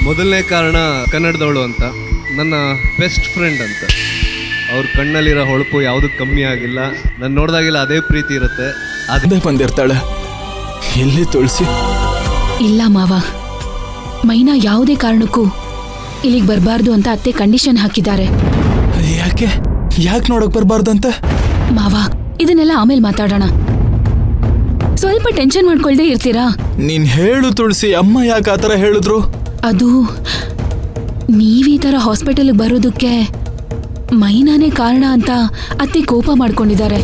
ಮೊದಲನೇ ಕಾರಣ ಕನ್ನಡದವಳು ಅಂತ, ನನ್ನ ಬೆಸ್ಟ್ ಫ್ರೆಂಡ್ ಅಂತ. ಅವ್ರ ಕಣ್ಣಲ್ಲಿರೋ ಹೊಳಪು ಯಾವುದೂ ಕಮ್ಮಿ ಆಗಿಲ್ಲ. ನಾನು ನೋಡ್ದಾಗೆಲ್ಲ ಅದೇ ಪ್ರೀತಿ ಇರುತ್ತೆ. ಅದೇ ಬಂದಿರ್ತಾಳೆ. ಎಲ್ಲಿ ತುಳಸಿ? ಇಲ್ಲ ಮಾವ, ಮೈನಾ ಯಾವುದೇ ಕಾರಣಕ್ಕೂ ಇಲ್ಲಿಗೆ ಬರಬಾರ್ದು ಅಂತ ಅತ್ತೆ ಕಂಡೀಷನ್ ಹಾಕಿದ್ದಾರೆ. ಯಾಕೆ ನೋಡಕ್ ಬರಬಾರ್ದಂತ? ಮಾವ, ಇದನ್ನೆಲ್ಲ ಆಮೇಲೆ ಮಾತಾಡೋಣ. ಸ್ವಲ್ಪ ಟೆನ್ಷನ್ ಮಾಡ್ಕೊಳ್ದೇ ಇರ್ತೀರಾ? ನೀನ್ ಹೇಳು ತುಳಸಿ, ಅಮ್ಮ ಯಾಕೆ ಆತರ ಹೇಳಿದ್ರು? ಅದು ನೀವೀ ಥರ ಹಾಸ್ಪಿಟಲ್ಗೆ ಬರೋದಕ್ಕೆ ಮೈನಾನೇ ಕಾರಣ ಅಂತ ಅತ್ತೆ ಕೋಪ ಮಾಡ್ಕೊಂಡಿದ್ದಾರೆ.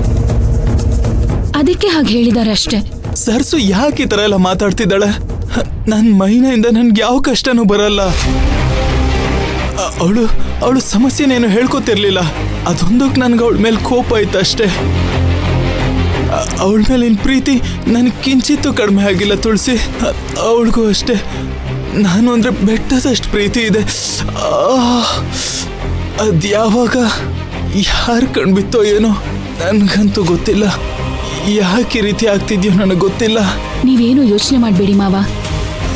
ಅದಕ್ಕೆ ಹಾಗೆ ಹೇಳಿದ್ದಾರೆ ಅಷ್ಟೇ. ಸರ್ಸು ಯಾಕೆ ಈ ತರ ಎಲ್ಲ ಮಾತಾಡ್ತಿದ್ದಾಳೆ? ನನ್ ಮೈನಾಯಿಂದ ನನ್ಗೆ ಯಾವ ಕಷ್ಟನೂ ಬರಲ್ಲ. ಅವಳು ಸಮಸ್ಯೆನೇನು ಹೇಳ್ಕೊತಿರ್ಲಿಲ್ಲ. ಅದೊಂದಕ್ಕೆ ನನ್ಗೆ ಅವಳ ಮೇಲೆ ಕೋಪ ಆಯ್ತು ಅಷ್ಟೇ. ಅವಳ ಮೇಲಿನ ಪ್ರೀತಿ ನನಗೆ ಕಿಂಚಿತ್ತೂ ಕಡಿಮೆ ಆಗಿಲ್ಲ ತುಳಸಿ. ಅವಳಿಗೂ ಅಷ್ಟೇ. ನಾನು ಅಂದ್ರೆ ಬೆಟ್ಟದಷ್ಟು ಪ್ರೀತಿ ಇದೆ. ಅದ್ಯಾವಾಗ ಯಾರು ಕಣ್ಬಿತ್ತೋ ಏನೋ, ನನ್ಗಂತೂ ಗೊತ್ತಿಲ್ಲ. ಯಾಕೆ ಈ ರೀತಿ ಆಗ್ತಿದ್ಯೋ ನನಗೆ ಗೊತ್ತಿಲ್ಲ. ನೀವೇನು ಯೋಚನೆ ಮಾಡಬೇಡಿ ಮಾವ,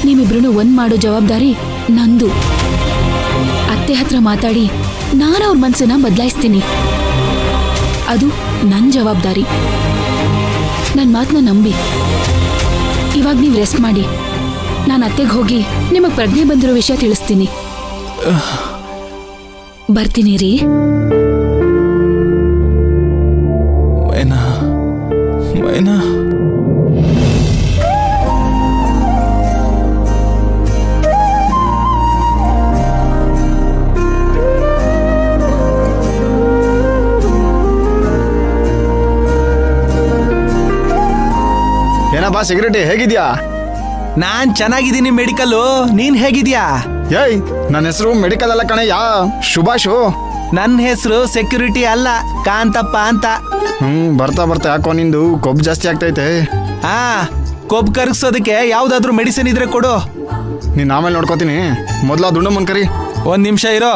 ನೀವಿಬ್ರು ಒಂದ್ ಮಾಡೋ ಜವಾಬ್ದಾರಿ ನಂದು. ಅತ್ತೆ ಹತ್ರ ಮಾತಾಡಿ ನಾನು ಅವ್ರ ಮನ್ಸನ್ನ ಬದಲಾಯಿಸ್ತೀನಿ. ಅದು ನನ್ನ ಜವಾಬ್ದಾರಿ. ನನ್ನ ಮಾತನ್ನ ನಂಬಿ. ಇವಾಗ ನೀವು ರೆಸ್ಟ್ ಮಾಡಿ. ನಾನು ಅತ್ತೆಗೆ ಹೋಗಿ ನಿಮಗೆ ಪ್ರಜ್ಞೆ ಬಂದಿರೋ ವಿಷಯ ತಿಳಿಸ್ತೀನಿ. ಬರ್ತೀನಿ ರೀ. ಮೈನಾ ಏನಪ್ಪಾ ಸೆಕ್ಯೂರಿಟಿ, ಹೇಗಿದ್ಯಾ? ನಾನ್ ಚೆನ್ನಾಗಿದ್ದೀನಿ ಮೆಡಿಕಲ್ಲು. ನೀನ್ ಹೇಗಿದ್ಯಾ? ಏಯ್, ನನ್ನ ಹೆಸರು ಮೆಡಿಕಲ್ ಅಲ್ಲ ಕಣಯ್ಯ, ಸುಭಾಷು. ನನ್ನ ಹೆಸರು ಸೆಕ್ಯೂರಿಟಿ ಅಲ್ಲ, ಕಾಂತಪ್ಪ ಅಂತ. ಬರ್ತಾ ಬರ್ತಾ ಯಾಕೋ ನಿಂದು ಕೊಬ್ಬು ಜಾಸ್ತಿ ಆಗ್ತೈತೆ. ಹಾ, ಕೊಬ್ಬು ಕರಗಿಸೋದಕ್ಕೆ ಯಾವ್ದಾದ್ರು ಮೆಡಿಸಿನ್ ಇದ್ರೆ ಕೊಡು. ನೀನ್ ಆಮೇಲೆ ನೋಡ್ಕೋತೀನಿ. ಮೊದ್ಲ ದುಂಡಮ್ಮನ್ ಕರಿ. ಒಂದ್ ನಿಮಿಷ ಇರೋ.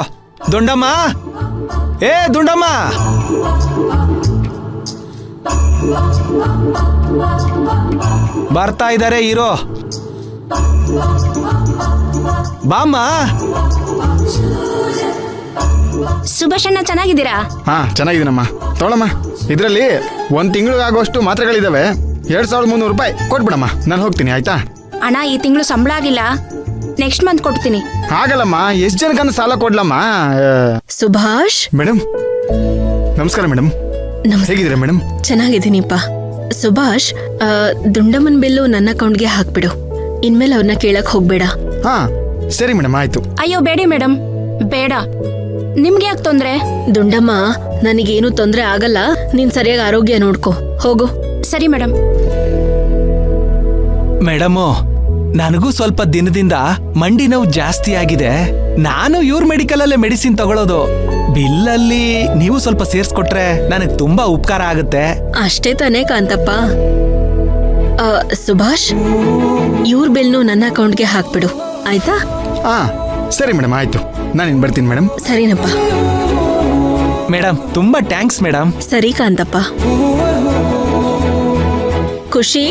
ದುಂಡಮ್ಮ, ಏ ದುಂಡಮ್ಮ, ಬರ್ತಾ ಇದ್ದಾರೆ ಇರೋ. ಬಾಮ್ಮ. ಸುಭಾಷಣ್ಣ, ಚೆನ್ನಾಗಿದ್ದೀರಾ? ಹಾ, ಚೆನ್ನಾಗಿದ್ದೀನಮ್ಮ. ತೊಗೊಳಮ್ಮ. ಇದರಲ್ಲಿ 1 ತಿಂಗಳಿಗಾಗುವಷ್ಟು ಮಾತ್ರೆಗಳಿದಾವೆ. 2300 ರೂಪಾಯಿ ಕೊಟ್ಬಿಡಮ್ಮ, ನಾನು ಹೋಗ್ತೀನಿ. ಆಯ್ತಾ? ಅಣ್ಣ, ಈ ತಿಂಗಳು ಸಂಬಳ ಆಗಿಲ್ಲ, ನೆಕ್ಸ್ಟ್ ಮಂತ್ ಕೊಡ್ತೀನಿ. ಆಗಲ್ಲಮ್ಮ, ಎಷ್ಟು ಜನಕ್ಕಂತ ಸಾಲ ಕೊಡ್ಲಮ್ಮ? ಸುಭಾಷ್ ಮೇಡಮ್ ನಮಸ್ಕಾರ. ಮೇಡಮ್ ಹೇಗಿದ್ದೀರಾ ಮೇಡಮ್? ಚೆನ್ನಾಗಿದ್ದೀನಿಪ್ಪ. ಸುಭಾಷ್, ದುಂಡಮ್ಮನ್ ಬಿಲ್ಲು ನನ್ನ ಅಕೌಂಟ್ಗೆ ಹಾಕ್ಬಿಡು. ಇನ್ಮೇಲೆ ಅವ್ರನ್ನ ಕೇಳಕ್ ಹೋಗ್ಬೇಡ. ಹಾ ಸರಿ ಮೇಡಮ್, ಆಯ್ತು. ಅಯ್ಯೋ ಬೇಡಿ ಮೇಡಮ್, ಬೇಡ. ನಿಮ್ಗೆ ಯಾಕೆ ತೊಂದ್ರೆ? ದುಂಡಮ್ಮ, ನನಗೇನು ತೊಂದ್ರೆ ಆಗಲ್ಲ. ನೀನ್ ಸರಿಯಾಗಿ ಆರೋಗ್ಯ ನೋಡ್ಕೋ. ಹೋಗು. ಸರಿ ಮೇಡಮ್. ಮೇಡಮು, ನನಗೂ ಸ್ವಲ್ಪ ದಿನದಿಂದ ಮಂಡಿ ನೋವು ಜಾಸ್ತಿ ಆಗಿದೆ. ನಾನು ಇವ್ರ ಮೆಡಿಕಲ್ ಅಲ್ಲೇ ಮೆಡಿಸಿನ್ ತಗೊಳ್ಳೋದು. ಬಿಲ್ಲಲ್ಲಿ ನೀವು ಸ್ವಲ್ಪ ಸೇರ್ಸ್ಕೊಟ್ರೆ ನನಗೆ ತುಂಬಾ ಉಪಕಾರ ಆಗುತ್ತೆ. ಅಷ್ಟೇ ತಾನೇ ಕಾಂತಪ್ಪ. ಸುಭಾಷ್, ಇವ್ರ ಬಿಲ್ನು ನನ್ನ ಅಕೌಂಟ್ಗೆ ಹಾಕ್ಬಿಡು. ಆಯ್ತಾ? ಹಾ ಸರಿ ಮೇಡಮ್, ಆಯ್ತು. ನಾನು ಬರ್ತೀನಿ ಮೇಡಮ್. ಸರಿನಪ್ಪ. ಮೇಡಮ್, ತುಂಬಾ ಥ್ಯಾಂಕ್ಸ್ ಮೇಡಮ್. ಸರಿ ಕಾಂತಪ್ಪ. ಖುಷಿ,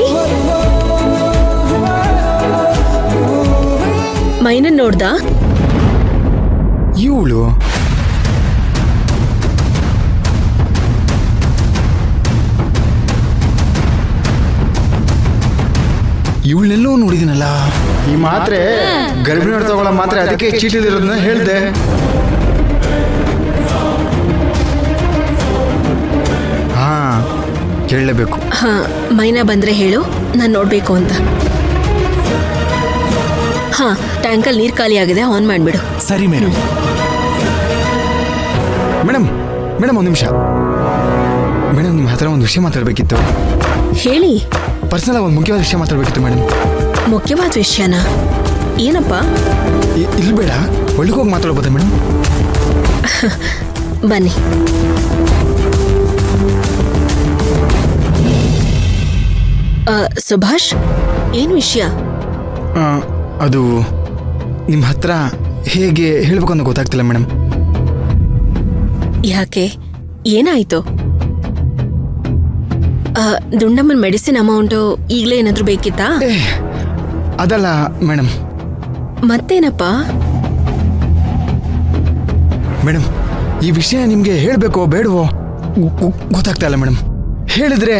ಮೈನನ್ ನೋಡ್ದ? ಇವಳು ಇವಳನ್ನೆಲ್ಲೋ ನೋಡಿದಿನಲ್ಲ. ಈ ಮಾತ್ರೆ ಗರ್ಭಿಣಿ ತಗೊಳ್ಳೋ ಮಾತ್ರೆ, ಅದಕ್ಕೆ ಚೀಟಿದಿರೋದನ್ನ ಹೇಳ್ದೆ. ಹಾ, ಕೇಳಲೇಬೇಕು. ಹಾ, ಮೈನಾ ಬಂದ್ರೆ ಹೇಳು, ನಾನು ನೋಡ್ಬೇಕು ಅಂತ. ಹಾ, ಟ್ಯಾಂಕಲ್ಲಿ ನೀರ್ ಖಾಲಿ ಆಗಿದೆ, ಆನ್ ಮಾಡ್ಬಿಡು. ಸರಿ ಮೇಡಮ್. ಮೇಡಮ್ ಮೇಡಮ್ ಒಂದು ನಿಮಿಷ. ಮೇಡಮ್, ನಿಮ್ಮ ಹತ್ರ ಒಂದು ವಿಷಯ ಮಾತಾಡಬೇಕಿತ್ತು. ಹೇಳಿ. ಪರ್ಸನಲ್ ಒಂದು ಮುಖ್ಯವಾದ ವಿಷಯ ಮಾತಾಡಬೇಕಿತ್ತು ಮೇಡಮ್. ಮುಖ್ಯವಾದ ವಿಷಯನಾ? ಏನಪ್ಪ? ಇಲ್ಲಿ ಬೇಡ, ಒಳಗೋಗಿ ಮಾತಾಡ್ಬೋದಾ ಮೇಡಮ್? ಬನ್ನಿ. ಸುಭಾಷ್, ಏನ್ ವಿಷಯ? ಅದು ನಿಮ್ಮ ಹತ್ರ ಹೇಗೆ ಹೇಳ್ಬೇಕು ಅಂತ ಗೊತ್ತಾಗ್ತಿಲ್ಲ ಮೇಡಮ್. ಯಾಕೆ, ಏನಾಯ್ತು? ದುಂಡಮ್ಮನ್ ಮೆಡಿಸಿನ್ ಅಮೌಂಟು ಈಗಲೇ ಏನಾದರೂ ಬೇಕಿತ್ತಾ? ಅದಲ್ಲ ಮೇಡಮ್. ಮತ್ತೇನಪ್ಪ? ಮೇಡಮ್ ಈ ವಿಷಯ ನಿಮಗೆ ಹೇಳಬೇಕೋ ಬೇಡವೋ ಗೊತ್ತಾಗ್ತಾ ಇಲ್ಲ ಮೇಡಮ್. ಹೇಳಿದ್ರೆ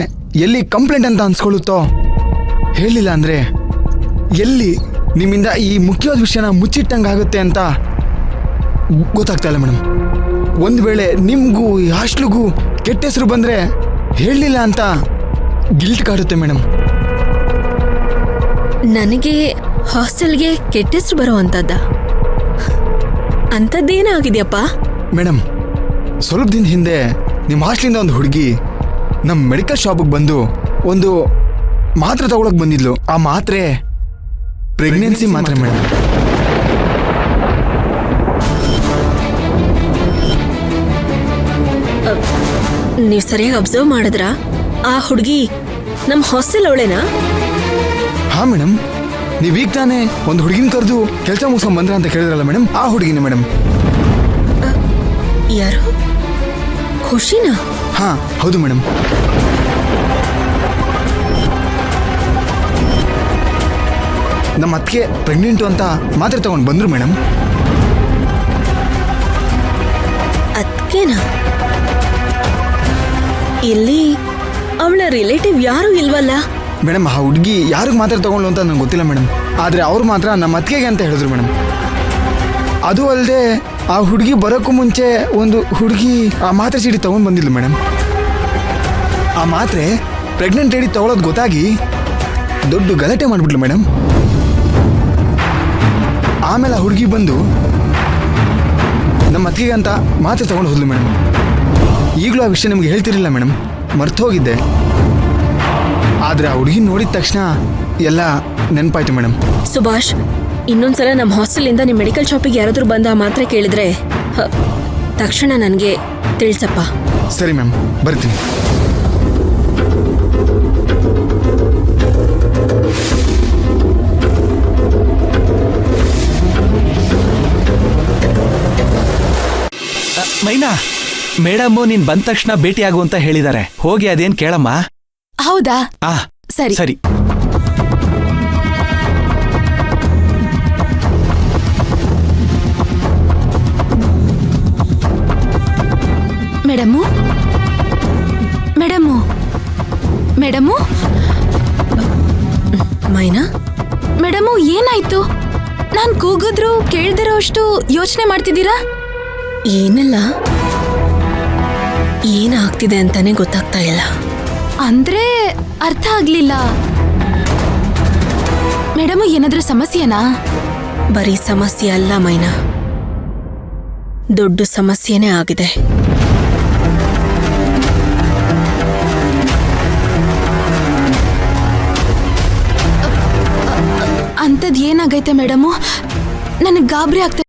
ಎಲ್ಲಿ ಕಂಪ್ಲೇಂಟ್ ಅಂತ ಅನ್ಸ್ಕೊಳ್ಳುತ್ತೋ, ಹೇಳಿಲ್ಲ ಅಂದರೆ ಎಲ್ಲಿ ನಿಮ್ಮಿಂದ ಈ ಮುಖ್ಯವಾದ ವಿಷಯನ ಮುಚ್ಚಿಟ್ಟಂಗಾಗುತ್ತೆ ಅಂತ ಗೊತ್ತಾಗ್ತಾ ಇಲ್ಲ ಮೇಡಮ್. ಒಂದು ವೇಳೆ ನಿಮಗೂ ಈ ಹಾಸ್ಟ್ಲಿಗೂ ಕೆಟ್ಟ ಹೆಸರು ಬಂದರೆ ಹೇಳಲಿಲ್ಲ ಅಂತ ಗಿಲ್ಟ್ ಕಾಡುತ್ತೆ ಮೇಡಮ್. ನನಗೆ ಹಾಸ್ಟೆಲ್ಗೆ ಕೆಟ್ಟ ಹೆಸರು ಬರೋ ಅಂಥದ್ದ? ಅಂಥದ್ದೇನಾಗಿದೆಯಪ್ಪ? ಮೇಡಮ್ ಸ್ವಲ್ಪ ದಿನ ಹಿಂದೆ ನಿಮ್ಮ ಹಾಸ್ಟ್ಲಿಂದ ಒಂದು ಹುಡುಗಿ ನಮ್ಮ ಮೆಡಿಕಲ್ ಶಾಪಿಗೆ ಬಂದು ಒಂದು ಮಾತ್ರೆ ತಗೊಳಕ್ ಬಂದಿದ್ಲು. ಆ ಮಾತ್ರೆ ಪ್ರೆಗ್ನೆನ್ಸಿ ಮಾತ್ರೆ ಮೇಡಮ್. ನೀವು ಸರಿಯಾಗಿ ಅಬ್ಸರ್ವ್ ಮಾಡಿದ್ರಾ? ಆ ಹುಡುಗಿ ನಮ್ಮ ಹಾಸ್ಟೆಲ್ ಅವಳೇನಾ? ಹಾ ಮೇಡಮ್, ನೀವೀಗ ತಾನೇ ಒಂದು ಹುಡುಗಿನ ಕರೆದು ಕೆಲಸ ಮುಗಿಸ್ಕೊಂಡ್ ಬಂದ್ರ ಅಂತ ಕೇಳಿದ್ರಲ್ಲ ಮೇಡಮ್, ಆ ಹುಡುಗಿನ ಮೇಡಮ್. ಯಾರು? ಖುಷಿನಾ? ಹಾ ಹೌದು ಮೇಡಮ್. ನಮ್ಮ ಅತ್ತಿಗೆ ಪ್ರೆಗ್ನೆಂಟು ಅಂತ ಮಾತ್ರೆ ತಗೊಂಡು ಬಂದ್ರು ಮೇಡಮ್. ಅದ್ಕೇನಾ? ಇಲ್ಲಿ ಅವಳ ರಿಲೇಟಿವ್ ಯಾರು ಇಲ್ವಲ್ಲ? ಮೇಡಮ್ ಆ ಹುಡುಗಿ ಯಾರಿಗೆ ಮಾತ್ರೆ ತಗೊಂಡ್ಲು ಅಂತ ನಂಗೆ ಗೊತ್ತಿಲ್ಲ ಮೇಡಮ್. ಆದರೆ ಅವ್ರು ಮಾತ್ರ ನಮ್ಮ ಅತ್ತಿಗೆಗೆ ಅಂತ ಹೇಳಿದ್ರು ಮೇಡಮ್. ಅದು ಅಲ್ಲದೆ ಆ ಹುಡುಗಿ ಬರೋಕ್ಕೂ ಮುಂಚೆ ಒಂದು ಹುಡುಗಿ ಆ ಮಾತ್ರೆ ಚೀಟಿ ತಗೊಂಡು ಬಂದಿದ್ಲು ಮೇಡಮ್. ಆ ಮಾತ್ರೆ ಪ್ರೆಗ್ನೆಂಟ್ ಲೇಡಿ ತಗೊಳ್ಳೋದು ಗೊತ್ತಾಗಿ ದೊಡ್ಡ ಗಲಾಟೆ ಮಾಡಿಬಿಟ್ಲು ಮೇಡಮ್. ಆಮೇಲೆ ಆ ಹುಡುಗಿ ಬಂದು ನಮ್ಮ ಅತ್ತಿಗೆ ಅಂತ ಮಾತ್ರೆ ತಗೊಂಡು ಹೋದ್ಲು ಮೇಡಮ್. ಈಗಲೂ ಆ ವಿಷಯ ನಿಮ್ಗೆ ಹೇಳ್ತಿರಲಿಲ್ಲ ಮೇಡಮ್, ಮರ್ತು ಹೋಗಿದ್ದೆ. ಆದರೆ ಆ ಹುಡುಗಿ ನೋಡಿದ ತಕ್ಷಣ ಎಲ್ಲ ನೆನಪಾಯ್ತು ಮೇಡಮ್. ಸುಭಾಷ್, ಇನ್ನೊಂದ್ಸಲ ನಮ್ಮ ಹಾಸ್ಟೆಲಿಂದ ನಿಮ್ಮ ಮೆಡಿಕಲ್ ಶಾಪಿಗೆ ಯಾರಾದರೂ ಬಂದು ಆ ಮಾತ್ರೆ ಕೇಳಿದ್ರೆ ತಕ್ಷಣ ನನಗೆ ತಿಳಿಸಪ್ಪ. ಸರಿ ಮ್ಯಾಮ್, ಬರ್ತೀನಿ. ಮೈನಾ, ಮೇಡಮ್ಮು ನೀನ್ ಬಂದ ತಕ್ಷಣ ಭೇಟಿಯಾಗು ಅಂತ ಹೇಳಿದ್ದಾರೆ. ಹೋಗಿ ಅದೇನ್ ಕೇಳಮ್ಮ. ಹೌದಾ? ಆ ಸರಿ ಸರಿ. ಮೇಡಮು ಮೇಡಮು ಮೇಡಮು ಮೈನಾ, ಮೇಡಮು ಏನಾಯ್ತು? ನಾನ್ ಕೂಗಿದ್ರು ಕೇಳ್ದಿರೋ ಅಷ್ಟು ಯೋಚನೆ ಮಾಡ್ತಿದ್ದೀರಾ? ಏನಿಲ್ಲ, ಏನಾಗ್ತಿದೆ ಅಂತಾನೆ ಗೊತ್ತಾಗ್ತಾ ಇಲ್ಲ. ಅಂದ್ರೆ ಅರ್ಥ ಆಗ್ಲಿಲ್ಲ. ಮೇಡಮು ಏನಾದ್ರೂ ಸಮಸ್ಯೆನಾ? ಬರೀ ಸಮಸ್ಯೆ ಅಲ್ಲ ಮೈನಾ, ದೊಡ್ಡ ಸಮಸ್ಯೆನೇ ಆಗಿದೆ. ಅಂಥದ್ದು ಏನಾಗೈತೆ ಮೇಡಮು? ನನಗೆ ಗಾಬರಿ ಆಗ್ತದೆ.